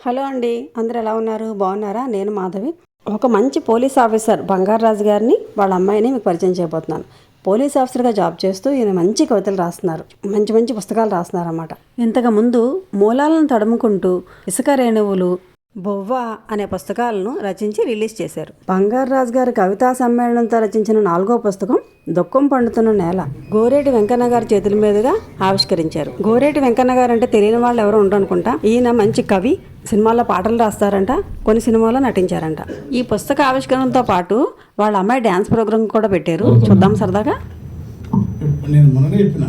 Hello అండి, అందరు ఎలా ఉన్నారు? బాగున్నారా? నేను మాధవి. ఒక మంచి పోలీస్ ఆఫీసర్ బంగారాజు గారిని వాళ్ళ అమ్మాయిని మీకు పరిచయం చేయబోతున్నాను. పోలీస్ ఆఫీసర్గా జాబ్ చేస్తూ ఈయన మంచి కవితలు రాస్తున్నారు, మంచి మంచి పుస్తకాలు రాస్తున్నారు అన్నమాట. ఇంతకు ముందు మూలాలను తడుముకుంటూ, ఇసుక రేణువులు, బొవ్వ అనే పుస్తకాలను రచించి రిలీజ్ చేశారు. బంగారాజు గారి కవితా సమ్మేళనంతో రచించిన 4వ పుస్తకం దుఃఖం పండుతున్న నేల గోరేటి వెంకన్న గారి చేతుల మీదుగా ఆవిష్కరించారు. గోరేటి వెంకన్న గారు అంటే తెలియని వాళ్ళు ఎవరు ఉండరు అనుకుంటా. ఈయన మంచి కవి, సినిమాల్లో పాటలు రాస్తారంట, కొన్ని సినిమాల్లో నటించారంట. ఈ పుస్తక ఆవిష్కరణతో పాటు వాళ్ళ అమ్మాయి డ్యాన్స్ ప్రోగ్రామ్ కూడా పెట్టారు. చూద్దాం సరదాగా. నేను మొన్ననే చెప్పిన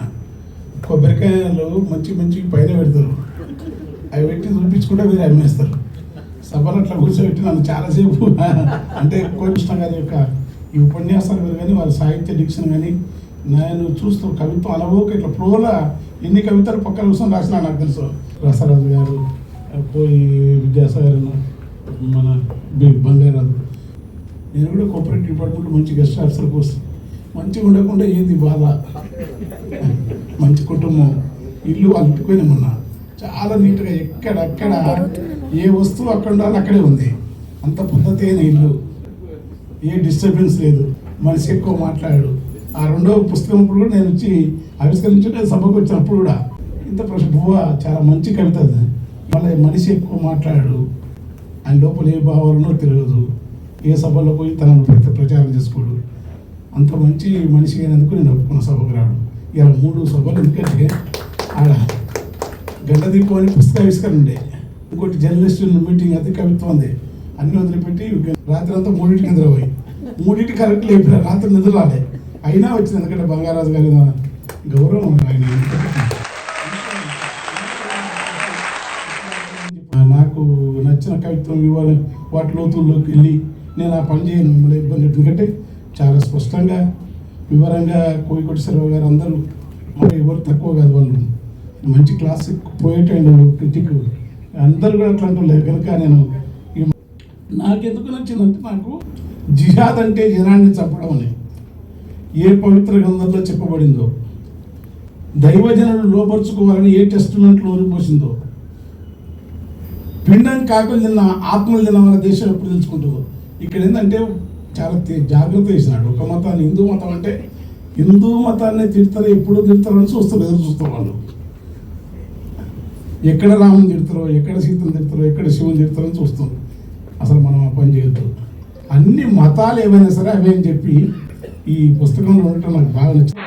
కొబ్బరికాయలు మంచి మంచి పైన పెడతారు, అవి పెట్టి చూపించుకుంటే మీరు అమ్మేస్తారు. సభలు అట్లా కూర్చోబెట్టి నన్ను చాలాసేపు అంటే కోకృష్ణ గారి యొక్క ఈ ఉపన్యాసాలు కానీ వారి సాహిత్య డిక్షన్ కానీ నేను చూస్తూ కవిత్వం అలవోక ఇట్లా ప్రోల ఎన్ని కవితలు పక్కన కూర్చొని రాసినా నాకు తెలుసు. రసరాజు గారు, పోయి విద్యాసాగర్, మన బంగారాజు. నేను కూడా కోఆపరేటివ్ డిపార్ట్మెంట్ మంచి గెస్ట్ ఆఫీసర్ కోసం మంచిగా ఉండకుండా ఏంది బాధ. మంచి కుటుంబం, ఇల్లు వాళ్ళు ఇంటిపోయినామన్నా చాలా నీట్గా ఎక్కడెక్కడ ఏ వస్తువు అక్కడ ఉండాలి అక్కడే ఉంది. అంత పద్ధతి అయిన ఇల్లు, ఏ డిస్టర్బెన్స్ లేదు, మనిషి ఎక్కువ మాట్లాడాడు. ఆ 2వ పుస్తకం ఇప్పుడు కూడా నేను వచ్చి ఆవిష్కరించుంటే సభకు వచ్చినప్పుడు కూడా ఇంత బువ్వ చాలా మంచి కవిత. మళ్ళీ మనిషి ఎక్కువ మాట్లాడాడు, ఆయన లోపల ఏ భావాలనో తెలియదు, ఏ సభలో పోయి తనను ప్రచారం చేసుకోడు. అంత మంచి మనిషి అయినందుకు నేను ఒప్పుకున్న సభకు రావడం. ఇలా 3 సభలు, ఎందుకంటే ఆడ గంట దీపం అని పుస్తకావిష్కరణ ఉండే, ఇంకోటి జర్నలిస్ట్ మీటింగ్, అది కవిత్వం ఉంది. అన్ని వదిలిపెట్టి రాత్రి అంతా 3ంటికి నిద్రపోయి 3ంటికి కరెక్ట్ లేపిన, రాత్రి నిద్ర రాలే, అయినా వచ్చింది. ఎందుకంటే బంగారాజు గారి గౌరవం ఆయన. నాకు నచ్చిన కవిత్వం ఇవ్వాలి, వాటి లోతుల్లోకి వెళ్ళి నేను ఆ పని చేయను, మళ్ళీ ఇబ్బంది. ఎందుకంటే చాలా స్పష్టంగా వివరంగా కోయికొట్టేశ్వరరావు గారు అందరూ ఎవరు తక్కువ కాదు, వాళ్ళు మంచి క్లాసిక్ పోయిట్ అండ్ క్రిటిక్ అందరూ కూడా అట్లా అంటలేదు. కనుక నేను నాకెందుకు నచ్చిందంటే, నాకు జిహాద్ అంటే జనాన్ని చంపడం అని ఏ పవిత్ర గ్రంథంలో చెప్పబడిందో, దైవజనులు లోపరుచుకోవాలని ఏ టెస్టిమెంట్లో ఊరిపోసిందో, పిండం కాకులు తిన్న ఆత్మలు తిన్న మన దేశం ఎప్పుడు తెలుసుకుంటుందో. ఇక్కడ ఏంటంటే చాలా జాగ్రత్త చేసినాడు. ఒక మతాన్ని, హిందూ మతం అంటే హిందూ మతాన్ని తిడతారు, ఎప్పుడు తిడతారని చూస్తారు, ఎదురు చూస్తారు వాళ్ళు. ఎక్కడ రాముని తిడతారో, ఎక్కడ సీతను తిడతారో, ఎక్కడ శివుని తిడతారని చూస్తారు. అసలు మనం ఆ పని చేయొద్దు. అన్ని మతాలు ఏమైనా సరే అవే అని చెప్పి ఈ పుస్తకంలో ఉండటం నాకు బాగా నచ్చింది.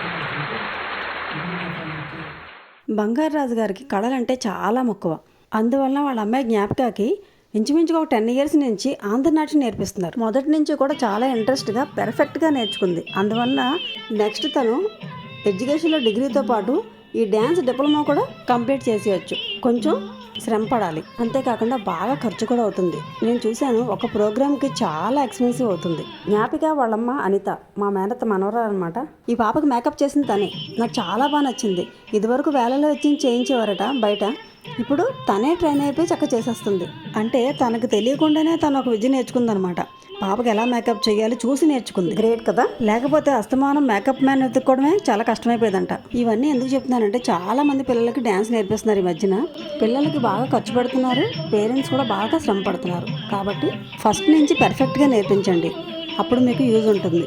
బంగారాజు గారికి కళలంటే చాలా మక్కువ. అందువల్ల వాళ్ళ అమ్మాయి జ్ఞాపికకి ఇంచుమించుగా ఒక 10 years నుంచి ఆంధ్రనాట్యం నేర్పిస్తున్నారు. మొదటి నుంచి కూడా చాలా ఇంట్రెస్ట్గా పర్ఫెక్ట్గా నేర్చుకుంది. అందువల్ల నెక్స్ట్ తను ఎడ్యుకేషన్లో డిగ్రీతో పాటు ఈ డ్యాన్స్ డిప్లొమా కూడా కంప్లీట్ చేసేయచ్చు. కొంచెం శ్రమ పడాలి, అంతేకాకుండా బాగా ఖర్చు కూడా అవుతుంది. నేను చూశాను, ఒక ప్రోగ్రామ్కి చాలా ఎక్స్పెన్సివ్ అవుతుంది. జ్ఞాపిక వాళ్ళమ్మ అనిత మా మేనత్త మనవరాలు అనమాట. ఈ పాపకి మేకప్ చేసింది తనే. నాకు చాలా బాగా నచ్చింది. ఇదివరకు వేలలో వచ్చి చేయించేవారట బయట, ఇప్పుడు తనే ట్రైన్ అయిపోయి చక్క చేసేస్తుంది. అంటే తనకు తెలియకుండానే తను ఒక విద్య నేర్చుకుందనమాట. పాపకి ఎలా మేకప్ చేయాలి చూసి నేర్చుకుంది. గ్రేట్ కదా. లేకపోతే అస్తమానం మేకప్ మ్యాన్ వెతుక్కోవడమే చాలా కష్టమైపోయేదంట. ఇవన్నీ ఎందుకు చెప్తున్నానంటే, చాలా మంది పిల్లలకి డ్యాన్స్ నేర్పిస్తున్నారు ఈ మధ్యన. పిల్లలకి బాగా ఖర్చు పెడుతున్నారు, పేరెంట్స్ కూడా బాగా శ్రమ పడుతున్నారు. కాబట్టి ఫస్ట్ నుంచి పర్ఫెక్ట్గా నేర్పించండి, అప్పుడు మీకు యూజ్ ఉంటుంది.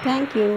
Thank you.